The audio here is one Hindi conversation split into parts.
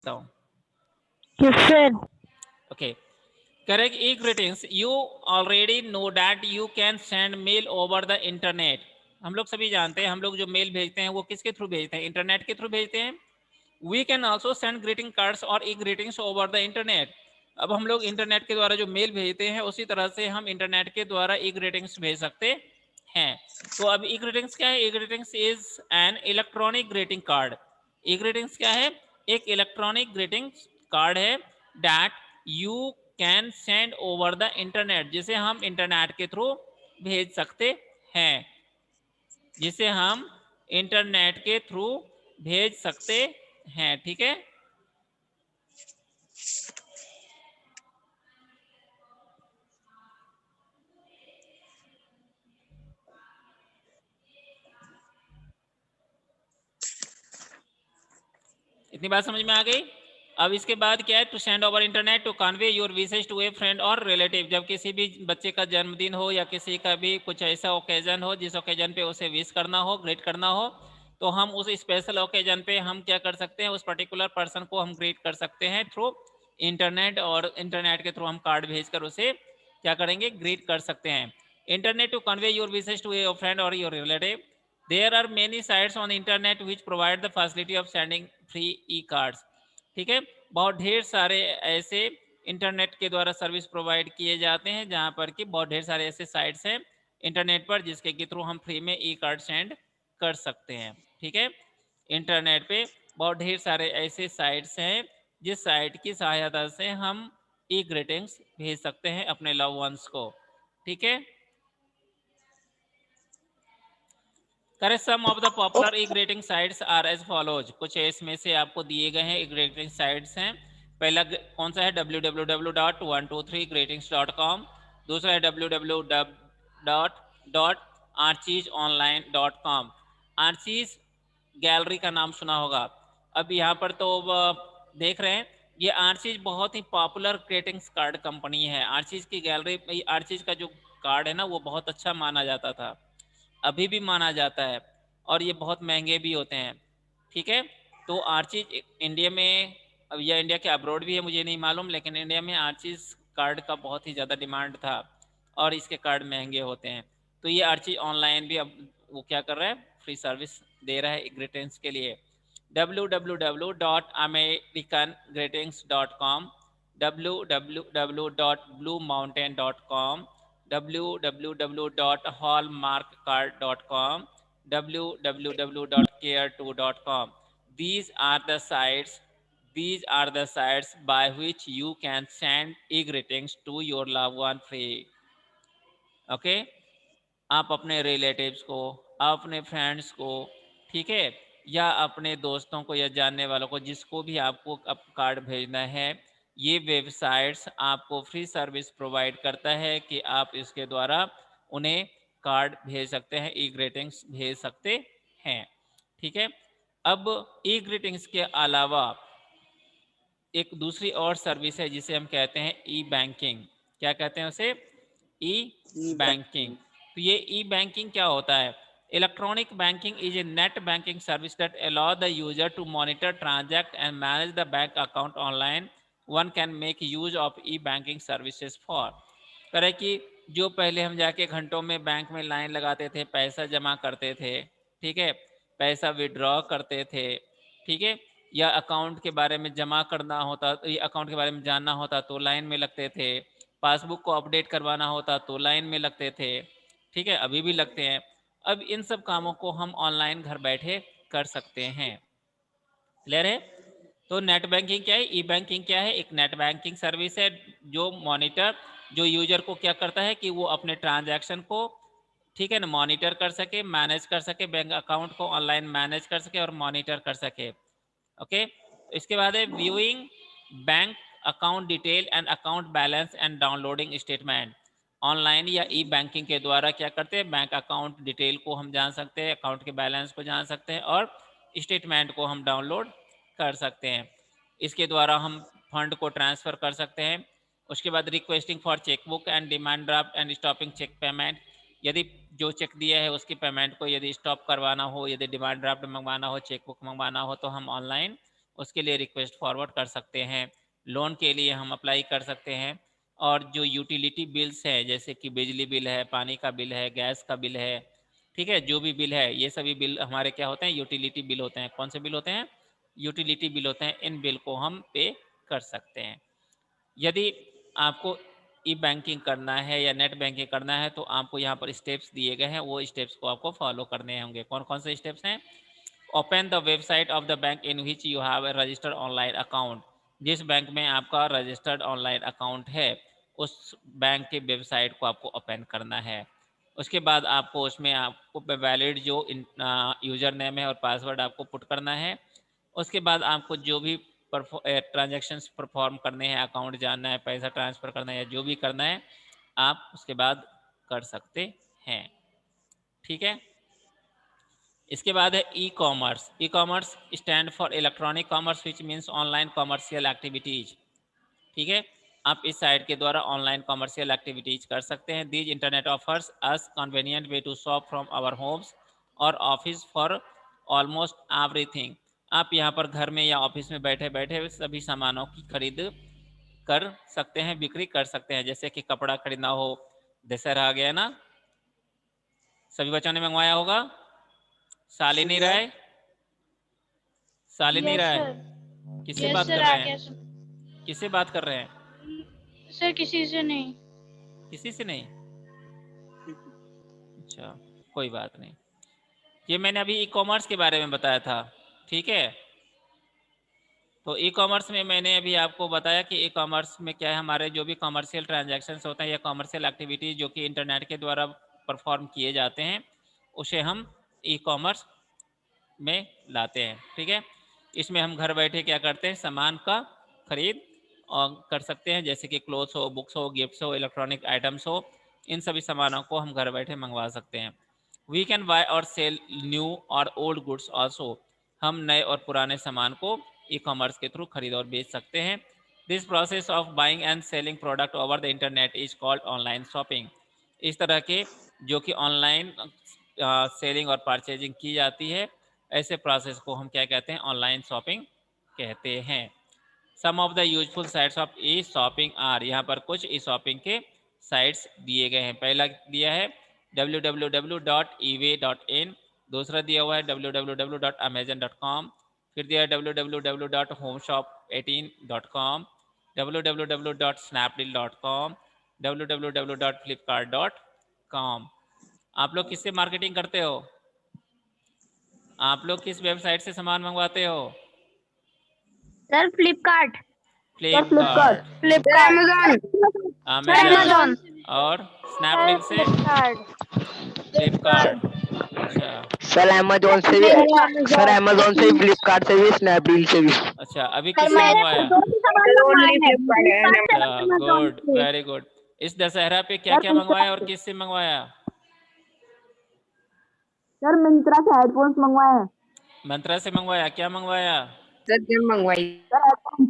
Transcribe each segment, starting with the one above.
लिखता हूँ। Yes, sir. Okay. Correct. E-greetings. You already know that you can send mail over the internet. हम लोग सभी जानते हैं, हम लोग जो मेल भेजते हैं वो किसके थ्रू भेजते हैं? इंटरनेट के थ्रू भेजते हैं। We can also send greeting cards और e-greetings over the internet. अब हम लोग इंटरनेट के द्वारा जो मेल भेजते हैं उसी तरह से हम इंटरनेट के द्वारा e-greetings भेज सकते हैं। तो अब e-greetings क्या है? e-greetings is an electronic greeting card. e-greetings क्या है? एक इलेक्ट्रॉनिक ग्रीटिंग कार्ड है that you can send over the internet, जिसे हम इंटरनेट के थ्रू भेज सकते हैं, जिसे हम इंटरनेट के थ्रू भेज सकते हैं। ठीक है, इतनी बात समझ में आ गई। अब इसके बाद क्या है? To send over internet to convey your wishes to a friend और रिलेटिव। जब किसी भी बच्चे का जन्मदिन हो या किसी का भी कुछ ऐसा ओकेजन हो जिस ओकेजन पे उसे विश करना हो, ग्रीट करना हो, तो हम उस स्पेशल ओकेजन पे हम क्या कर सकते हैं? उस पर्टिकुलर पर्सन को हम ग्रीट कर सकते हैं थ्रू इंटरनेट, और इंटरनेट के थ्रू हम कार्ड भेजकर उसे क्या करेंगे? ग्रीट कर सकते हैं। Internet to convey your wishes to a friend और your relative. There are many sites on the internet which provide the facility of sending free e-cards. ठीक है, बहुत ढेर सारे ऐसे इंटरनेट के द्वारा सर्विस प्रोवाइड किए जाते हैं जहां पर कि बहुत ढेर सारे ऐसे साइट्स हैं इंटरनेट पर जिसके के थ्रू हम फ्री में ई कार्ड सेंड कर सकते हैं। ठीक है, इंटरनेट पे बहुत ढेर सारे ऐसे साइट्स हैं जिस साइट की सहायता से हम ई ग्रीटिंग्स भेज सकते हैं अपने लव वंस को। ठीक है, correct. Some of the popular e greeting sites are as follows. कुछ इसमें से आपको दिए गए हैं ई ग्रीटिंग साइट्स हैं। पहला कौन सा है? www.123greetings.com। दूसरा है www.archiesonline.com। आर्चीज गैलरी का नाम सुना होगा। अब यहाँ पर तो देख रहे हैं ये आर्चीज बहुत ही पॉपुलर ग्रीटिंग्स कार्ड कंपनी है। आर्चीज की गैलरी, आर्चीज का जो कार्ड है ना वो बहुत अच्छा माना जाता था, अभी भी माना जाता है, और ये बहुत महंगे भी होते हैं। ठीक है, तो आर्चीज इंडिया में, अब यह इंडिया के अब्रॉड भी है मुझे नहीं मालूम, लेकिन इंडिया में आर्चीज कार्ड का बहुत ही ज़्यादा डिमांड था और इसके कार्ड महंगे होते हैं। तो ये आर्चीज ऑनलाइन भी अब वो क्या कर रहा है? फ्री सर्विस दे रहा है ग्रीटिंग्स के लिए। www.americangreetings.com, www.bluemountain.com, www.hallmarkcard.com, www.care2.com. These are the sites. These are the sites by which you can send e-greetings to your loved one free. Okay? आप अपने रिलेटिव्स को, अपने फ्रेंड्स को, ठीक है, या अपने दोस्तों को या जानने वालों को, जिसको भी आपको अब कार्ड भेजना है, ये वेबसाइट्स आपको फ्री सर्विस प्रोवाइड करता है कि आप इसके द्वारा उन्हें कार्ड भेज सकते हैं, ई ग्रीटिंग्स भेज सकते हैं। ठीक है, अब ई ग्रीटिंग्स के अलावा एक दूसरी और सर्विस है जिसे हम कहते हैं ई बैंकिंग। क्या कहते हैं उसे? E banking. तो ये ई बैंकिंग क्या होता है? Electronic banking is a net banking service that allow the user to monitor, transact and manage the bank account online. One can make use of e banking services for. करे कि जो पहले हम जाके घंटों में बैंक में लाइन लगाते थे, पैसा जमा करते थे, ठीक है, पैसा विड्रॉ करते थे, ठीक है, या अकाउंट के बारे में जमा करना होता, ये अकाउंट के बारे में जानना होता तो लाइन में लगते थे, पासबुक को अपडेट करवाना होता तो लाइन में लगते थे, ठीक है, अभी भी लगते हैं। अब इन सब कामों को हम ऑनलाइन घर बैठे कर सकते हैं। क्लियर है? तो नेट बैंकिंग क्या है, ई बैंकिंग क्या है? एक नेट बैंकिंग सर्विस है जो मॉनिटर, जो यूजर को क्या करता है कि वो अपने ट्रांजैक्शन को, ठीक है ना, मॉनिटर कर सके, मैनेज कर सके, बैंक अकाउंट को ऑनलाइन मैनेज कर सके और मॉनिटर कर सके। ओके, इसके बाद है viewing bank account detail and account balance and downloading statement. Online या ई बैंकिंग के द्वारा क्या करते हैं? बैंक अकाउंट डिटेल को हम जान सकते हैं, अकाउंट के बैलेंस को जान सकते हैं और स्टेटमेंट को हम डाउनलोड कर सकते हैं। इसके द्वारा हम फंड को ट्रांसफ़र कर सकते हैं। उसके बाद requesting for chequebook and demand draft and stopping cheque payment. यदि जो चेक दिया है उसकी पेमेंट को यदि स्टॉप करवाना हो, यदि डिमांड ड्राफ्ट मंगवाना हो, चेकबुक मंगवाना हो, तो हम ऑनलाइन उसके लिए रिक्वेस्ट फॉरवर्ड कर सकते हैं। लोन के लिए हम अप्लाई कर सकते हैं। और जो यूटिलिटी बिल्स हैं, जैसे कि बिजली बिल है, पानी का बिल है, गैस का बिल है, ठीक है, जो भी बिल है, ये सभी बिल हमारे क्या होते हैं, यूटिलिटी बिल होते हैं। कौन से बिल होते हैं? यूटिलिटी बिल होते हैं। इन बिल को हम पे कर सकते हैं। यदि आपको ई बैंकिंग करना है या नेट बैंकिंग करना है, तो आपको यहाँ पर स्टेप्स दिए गए हैं, वो स्टेप्स को आपको फॉलो करने होंगे। कौन कौन से स्टेप्स हैं? Open the website of the bank in which you have a registered online account. जिस बैंक में आपका रजिस्टर्ड ऑनलाइन अकाउंट है, उस बैंक के वेबसाइट को आपको ओपन करना है। उसके बाद आपको उसमें आपको वैलिड जो यूज़र नेम है और पासवर्ड आपको पुट करना है। उसके बाद आपको जो भी ट्रांजैक्शंस परफॉर्म करने हैं, अकाउंट जानना है, पैसा ट्रांसफ़र करना है, या जो भी करना है, आप उसके बाद कर सकते हैं। ठीक है। इसके बाद है e commerce. E commerce stand for electronic commerce which means online commercial activities. ठीक है। आप इस साइट के द्वारा ऑनलाइन कॉमर्शियल एक्टिविटीज कर सकते हैं। These internet offers us convenient way to shop from our homes और ऑफिस फॉर ऑलमोस्ट एवरीथिंग। आप यहाँ पर घर में या ऑफिस में बैठे बैठे सभी सामानों की खरीद कर सकते हैं, बिक्री कर सकते हैं। जैसे कि कपड़ा खरीदना हो, दशहरा आ गया ना, सभी बच्चों ने मंगवाया होगा। शालिनी राय, शालिनी यस राय, सर। किससे यस बात सर, कर आ रहे गया हैं? सर। किससे बात कर रहे हैं? सर किसी से नहीं। किसी से नहीं? अच्छा, कोई बात नहीं। ये मैंने अभी ई कॉमर्स के बारे में बताया था। ठीक है। तो ई कॉमर्स में मैंने अभी आपको बताया कि ई कॉमर्स में क्या है, हमारे जो भी कॉमर्शियल ट्रांजैक्शंस होते हैं या कॉमर्शियल एक्टिविटीज़ जो कि इंटरनेट के द्वारा परफॉर्म किए जाते हैं, उसे हम ई कॉमर्स में लाते हैं। ठीक है। इसमें हम घर बैठे क्या करते हैं, सामान का खरीद और कर सकते हैं, जैसे कि क्लोथ्स हो, बुक्स हो, गिफ्ट्स हो, इलेक्ट्रॉनिक आइटम्स हो। इन सभी सामानों को हम घर बैठे मंगवा सकते हैं। वी कैन बाय और सेल न्यू और ओल्ड गुड्स ऑल्सो। हम नए और पुराने सामान को ई कॉमर्स के थ्रू खरीद और बेच सकते हैं। This process of buying and selling product over the internet is called online shopping. इस तरह के जो कि ऑनलाइन सेलिंग और परचेजिंग की जाती है, ऐसे प्रोसेस को हम क्या कहते हैं, ऑनलाइन शॉपिंग कहते हैं। Some of the useful sites of e shopping are. यहाँ पर कुछ ई शॉपिंग के साइट्स दिए गए हैं। पहला दिया है www.ebay.in, दूसरा दिया हुआ है www.amazon.com, फिर दिया है www.homeshop18.com, www.snapdeal.com, www.flipkart.com। आप लोग किससे मार्केटिंग करते हो? आप लोग किस वेबसाइट से सामान मंगवाते हो? Sir Flipkart. Flipkart, Flipkart. Sir Amazon Amazon. और सर स्नैपडील से? फ्लिपकार्ट। फ्लिपकार्ट। अच्छा। सर अमेजोन से भी, सर अमेजोन से भी, फ्लिपकार्ट से भी, स्नैपडील से भी। अच्छा, अभी सर किससे मैंने मंगवाया? दो ही सामान मंगवाए हैं, फ्लिपकार्ट से अच्छा, और अमेजोन गुड, से। Very good. इस दशहरा पे क्या सर क्या मिंत्रा मंगवाया और से। किससे मंगवाया? सर मिंत्रा से हेडफोन्स मंगवाए हैं। मंत्रा से मंगवाया। क्या मंगवाया? सर गेम मंगवाई। Sir headphones.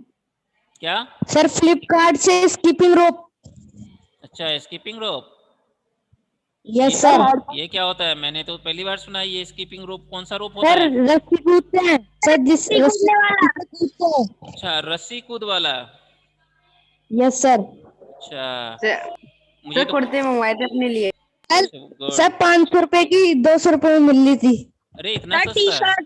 क्या? सर फ्लिपकार्ट से स्कीपिंग रोप। अच्छा, स्कीपिंग रोप। ये यस सर। ये क्या होता है? मैंने तो पहली बार सुना है। ये स्कीपिंग रोप कौन सा रोप होता सर है? रस्सी कूदते हैं सर, जिस रस्सी वाला। से कूदते हैं। अच्छा, रस्सी कूद वाला। Yes sir. अच्छा, सर मुझे तो कुर्ते मंगवाए थे अपने लिए। Sir good. सर 500 रुपए की 200 रुपए में मिल रही थी। अरे इतना सर टी सस्ता! शर्ट।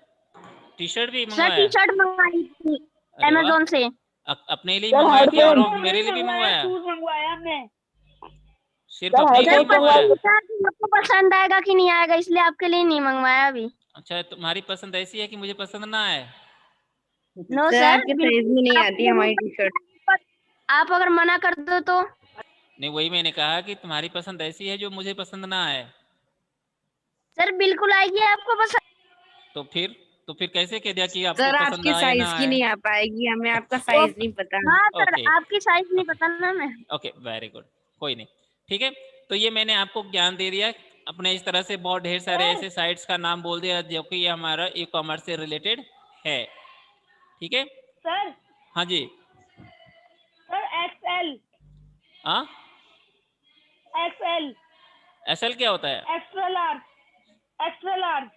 टी शर्ट भी सर टी मंगवाया? शर्ट मंगवाई थी अरे वाह! अमेजोन से। अपने लिए सर मंगवाया कि और हेडफोन। मेरे लिए भी मंगवाया? शूज मंगवाया हमने। सिर्फ सर अपने लिए ही हेडफोन मंगवाया? पता नहीं आपको पसंद आएगा कि नहीं आएगा, इसलिए आपके लिए नहीं मंगवाया अभी। अच्छा, तुम्हारी पसंद ऐसी है कि मुझे पसंद ना आए? नो सर सर, आपके साइज बिल्कुल में नहीं आपको आती जरूर हमारी टी शर्ट। पसंद आएगा। आप अगर मना कर दो तो। नहीं, वही मैंने कहा कि तुम्हारी पसंद ऐसी है जो मुझे पसंद ना आए। सर बिल्कुल आएगी आपको पसंद। तो फिर कैसे कह दिया कि आपको सर पसंद आपके आए ना साइज की आए? नहीं आ पाएगी, हमें आपका अच्छा, साइज नहीं पता। हाँ सर, ओके, आपकी साइज नहीं ओके, पता ना मैं। Okay, very good. कोई नहीं। ठीक है। तो ये मैंने आपको ज्ञान दे दिया। अपने इस तरह से बहुत ढेर सारे ऐसे साइट्स का नाम बोल दिया जो कि ये हमारा ई कॉमर्स से रिलेटेड है। ठीक है। सर। हाँ जी। Sir XL. हाँ, एक्सएल। एसएल क्या होता है? Extra large. Extra large.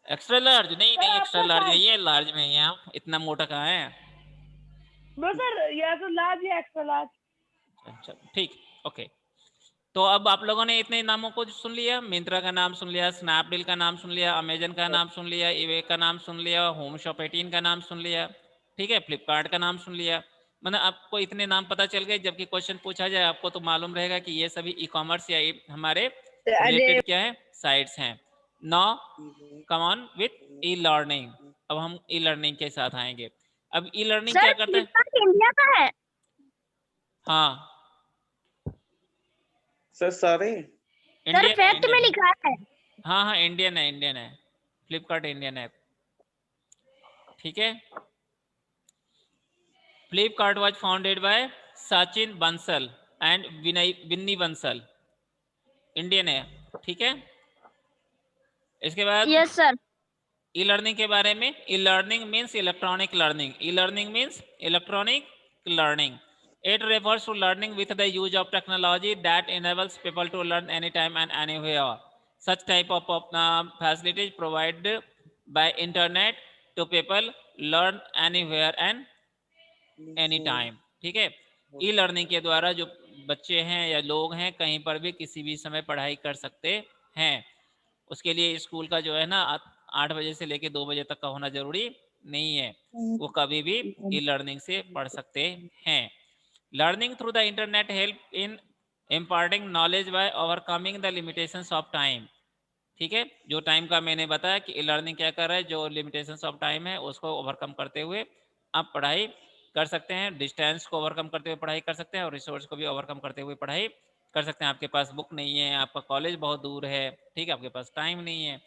Extra large नहीं एक्स्ट्रा लार्ज नहीं है, लार्ज में ही है आप, इतना मोटा कहाँ है। ब्रो सर या तो लार्ज या एक्स्ट्रा लार्ज। अच्छा ठीक, ओके। तो अब आप लोगों ने इतने नामों को सुन लिया, मिंत्रा का नाम सुन लिया, स्नैपडील का नाम सुन लिया, अमेजन का नाम सुन लिया, ईबे का नाम सुन लिया, होम शॉप 18 का नाम सुन लिया, ठीक है, फ्लिपकार्ट का नाम सुन लिया। मतलब आपको इतने नाम पता चल गए, जबकि क्वेश्चन पूछा जाए आपको तो मालूम रहेगा कि ये सभी ई कॉमर्स या हमारे रिलेटेड क्या है, साइट्स हैं। Now come on with e learning. अब हम ई लर्निंग के साथ आएंगे। अब ई लर्निंग क्या सर करता है? फ्लिपकार्ट इंडिया का है? हाँ सर सारे सर इंडियन है, फैक्ट में इंडियन है। लिखा है। हाँ हाँ इंडियन है, इंडियन है, फ्लिपकार्ट इंडियन है, ठीक है। Flipkart was founded by Sachin Bansal and Binny Bansal, Indian है, ठीक है। इसके बाद यस सर। ई लर्निंग के बारे में, e learning means electronic learning, e learning means electronic learning. It refers to learning with the use of technology that enables people to learn anytime and anywhere. Such type of facilities provided by internet to people learn anywhere and anytime, ठीक है। ई लर्निंग के द्वारा जो बच्चे हैं या लोग हैं कहीं पर भी किसी भी समय पढ़ाई कर सकते हैं। उसके लिए स्कूल का जो है ना 8 बजे से लेके 2 बजे तक का होना जरूरी नहीं है, वो कभी भी ई लर्निंग से पढ़ सकते हैं। Learning through the internet help in imparting knowledge by overcoming the limitations of time, ठीक है। जो टाइम का मैंने बताया कि ई लर्निंग क्या कर रहा है, जो लिमिटेशंस ऑफ टाइम है उसको ओवरकम करते हुए आप पढ़ाई कर सकते हैं, डिस्टेंस को ओवरकम करते हुए पढ़ाई कर सकते हैं और रिसोर्स को भी ओवरकम करते हुए पढ़ाई कर सकते हैं। आपके पास बुक नहीं है, आपका कॉलेज बहुत दूर है, ठीक है, आपके पास टाइम नहीं है,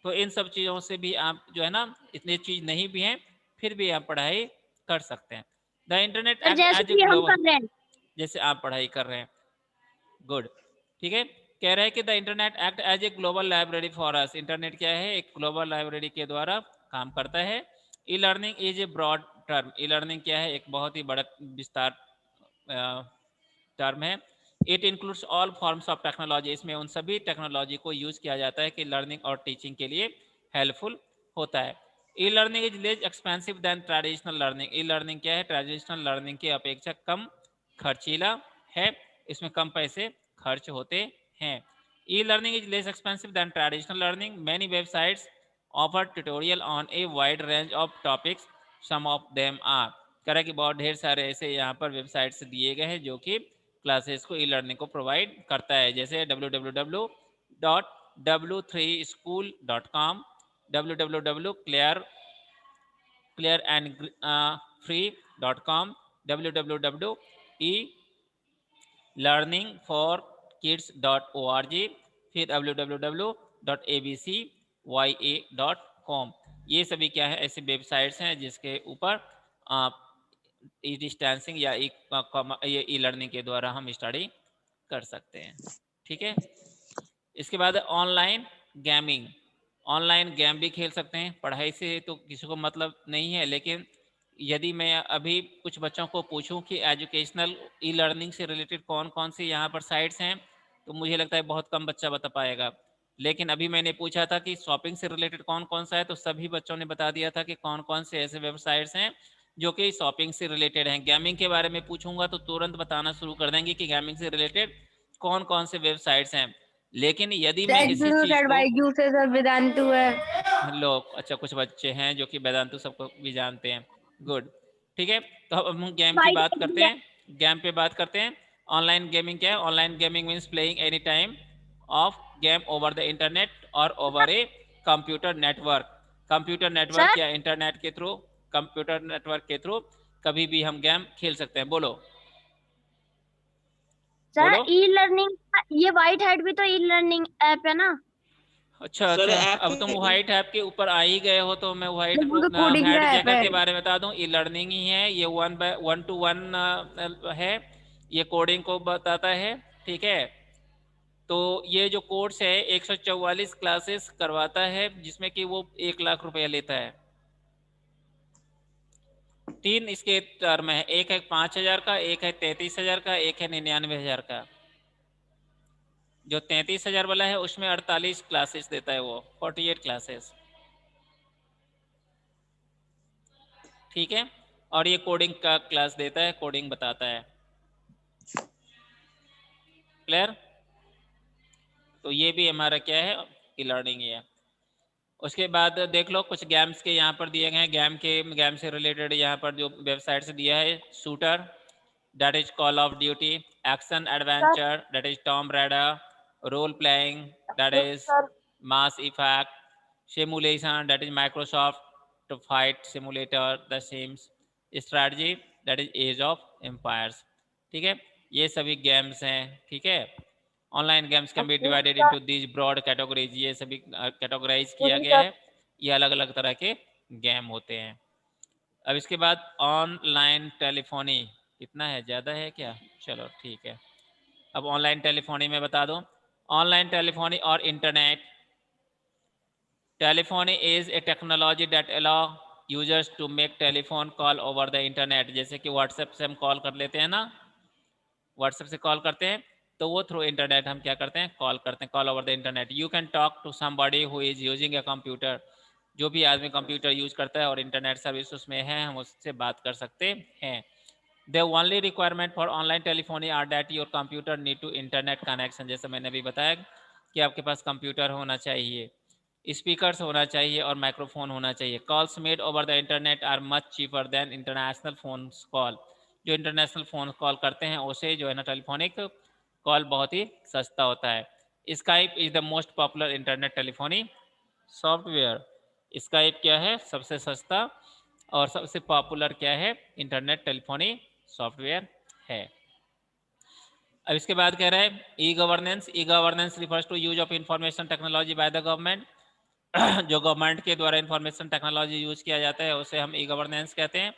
तो इन सब चीज़ों से भी आप जो है ना, इतनी चीज़ नहीं भी हैं फिर भी आप पढ़ाई कर सकते हैं। द इंटरनेट सर एक्ट जैसे एज ए कि हम ग्लोबल, कर रहे हैं। जैसे आप पढ़ाई कर रहे हैं, गुड, ठीक है। कह रहे हैं कि the internet act as a global library for us, internet क्या है, एक ग्लोबल लाइब्रेरी के द्वारा काम करता है। E learning is a broad term, e learning क्या है, एक बहुत ही बड़ा विस्तार टर्म है। It includes all forms of technology, इसमें उन सभी टेक्नोलॉजी को यूज किया जाता है कि लर्निंग और टीचिंग के लिए हेल्पफुल होता है। E learning is less expensive than traditional learning, E learning क्या है, ट्रेडिशनल लर्निंग की अपेक्षा कम खर्चीला है, इसमें कम पैसे खर्च होते हैं। E learning is less expensive than traditional learning, many websites offer tutorial on a wide range of topics, some of them are, कह रहा है कि बहुत ढेर सारे ऐसे यहाँ पर वेबसाइट्स दिए गए हैं जो कि क्लासेस को ई लर्निंग को प्रोवाइड करता है, जैसे www.w3school.com, www.clearandfree.com, www.elearningforkids.org, फिर www.abcya.com। ये सभी क्या है, ऐसे वेबसाइट्स हैं जिसके ऊपर आप ई डिस्टेंसिंग या ये ई लर्निंग के द्वारा हम स्टडी कर सकते हैं, ठीक है। इसके बाद ऑनलाइन गेमिंग, ऑनलाइन गेम भी खेल सकते हैं, पढ़ाई से तो किसी को मतलब नहीं है, लेकिन यदि मैं अभी कुछ बच्चों को पूछूं कि एजुकेशनल ई लर्निंग से रिलेटेड कौन कौन सी यहाँ पर साइट्स हैं, तो मुझे लगता है बहुत कम बच्चा बता पाएगा। लेकिन अभी मैंने पूछा था कि शॉपिंग से रिलेटेड कौन कौन सा है, तो सभी बच्चों ने बता दिया था कि कौन कौन से ऐसे वेबसाइट्स हैं जो कि शॉपिंग से रिलेटेड हैं। गेमिंग के बारे में पूछूंगा तो तुरंत बताना शुरू कर देंगे कि गेमिंग से रिलेटेड कौन कौन से वेबसाइट्स हैं। लेकिन यदि मैं इसी चीज को सर वेदांतु है। लो, अच्छा कुछ बच्चे हैं जो कि वेदांतु सबको भी जानते हैं, गुड, ठीक है। तो अब हम गेम की बात करते हैं, गेम पे बात करते हैं। ऑनलाइन गेमिंग क्या है, online gaming means playing any time of game over the internet और over a computer network, computer network या इंटरनेट के थ्रू, कंप्यूटर नेटवर्क के थ्रू कभी भी हम गेम खेल सकते हैं। बोलो सर ई लर्निंग, ये व्हाइट हैट भी तो ई लर्निंग ऐप है ना? अच्छा सर अच्छा, ऐप अब तुम व्हाइट ऐप के ऊपर आ ही गए हो तो मैं व्हाइट वो तो कोडिंग हैट का ऐप जगह है। के बारे में बता दूं। ये लर्निंग ही है, ये 1-to-1 है, ये कोडिंग को बताता है, ठीक है। तो ये जो कोर्स है 144 क्लासेस करवाता है, जिसमें कि वो 1 लाख रुपया लेता है। 3 इसके टर्म है, एक है 5,000 का, एक है 33,000 का, एक है 99,000 का। जो 33,000 वाला है उसमें 48 क्लासेस देता है वो, 48 क्लासेस, ठीक है, और ये कोडिंग का क्लास देता है, कोडिंग बताता है। क्लियर? तो ये भी हमारा क्या है, ई लर्निंग है। उसके बाद देख लो कुछ गेम्स के यहाँ पर दिए गए हैं, गेम से रिलेटेड यहाँ पर जो वेबसाइट से दिया है, shooter that is Call of Duty, action adventure that is Tomb Raider, role playing that is Mass Effect, simulation that is Microsoft to fight simulator, The Sims, strategy that is Age of Empires। ठीक है, ये सभी गेम्स हैं। ठीक है, online games can be divided into these broad categories, ये सभी कैटेगराइज किया गया है, ये अलग अलग तरह के गेम होते हैं। अब इसके बाद ऑनलाइन टेलीफोनी, कितना है, ज़्यादा है क्या? चलो ठीक है। अब ऑनलाइन टेलीफोनी में बता दो, ऑनलाइन टेलीफोनी और internet. Telephony is a technology that allow users to make telephone call over the internet. जैसे कि व्हाट्सएप से हम कॉल कर लेते हैं ना, व्हाट्सएप से कॉल करते हैं, तो वो थ्रू इंटरनेट हम क्या करते हैं, कॉल करते हैं, call over the internet. You can talk to somebody who is using a computer. जो भी आदमी कंप्यूटर यूज करता है और इंटरनेट सर्विस उसमें है, हम उससे बात कर सकते हैं। The only requirement for online telephony are that your computer need to internet connection। जैसे मैंने अभी बताया कि आपके पास कंप्यूटर होना चाहिए, स्पीकर्स होना चाहिए और माइक्रोफोन होना चाहिए। Calls made over the internet are much cheaper than international phone call. जो इंटरनेशनल फोन कॉल करते हैं उसे जो है ना टेलीफोनिक कॉल बहुत ही सस्ता होता है। Skype is the most popular internet telephony software. Skype क्या है, सबसे सस्ता और सबसे पॉपुलर क्या है, इंटरनेट टेलीफोनी सॉफ्टवेयर है। अब इसके बाद कह रहा है e governance. E governance refers to use of information technology by the government. जो गवर्नमेंट के द्वारा इंफॉर्मेशन टेक्नोलॉजी यूज किया जाता है उसे हम ई गवर्नेंस कहते हैं।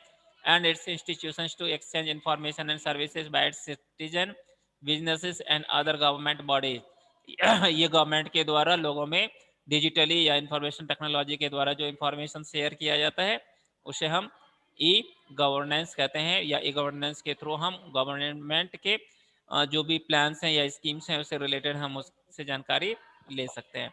And its institutions to exchange information and services by its citizen, businesses and other government bodies. ये गवर्नमेंट के द्वारा लोगों में डिजिटली या इंफॉर्मेशन टेक्नोलॉजी के द्वारा जो इंफॉर्मेशन शेयर किया जाता है उसे हम ई गवर्नेंस कहते हैं, या ई गवर्नेंस के थ्रू हम गवर्नमेंट के जो भी प्लान्स हैं या स्कीम्स हैं उससे रिलेटेड हम उससे जानकारी ले सकते हैं।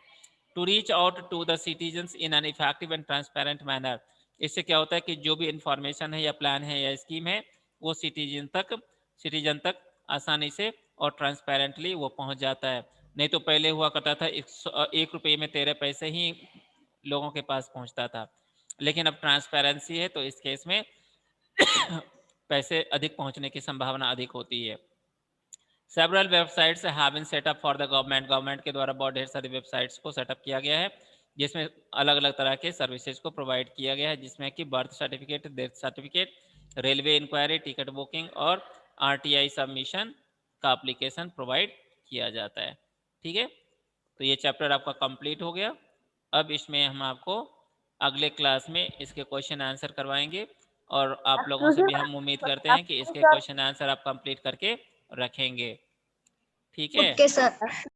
To reach out to the citizens in an effective and transparent manner. इससे क्या होता है कि जो भी इंफॉर्मेशन है या प्लान है या स्कीम है वो सिटीजन तक आसानी से और ट्रांसपेरेंटली वो पहुंच जाता है। नहीं तो पहले हुआ करता था 1 रुपये में 13 पैसे ही लोगों के पास पहुंचता था, लेकिन अब ट्रांसपेरेंसी है तो इस केस में पैसे अधिक पहुंचने की संभावना अधिक होती है। Several websites have been set up for the government के द्वारा बहुत ढेर सारी वेबसाइट्स को सेटअप किया गया है जिसमें अलग अलग तरह के सर्विसेज को प्रोवाइड किया गया है, जिसमें कि birth certificate, death certificate, railway inquiry, ticket booking और आरटीआई सबमिशन का एप्लीकेशन प्रोवाइड किया जाता है। ठीक है, तो ये चैप्टर आपका कंप्लीट हो गया। अब इसमें हम आपको अगले क्लास में इसके क्वेश्चन आंसर करवाएंगे और आप लोगों से भी हम उम्मीद करते हैं कि इसके क्वेश्चन आंसर आप कंप्लीट करके रखेंगे। ठीक है। Okay sir.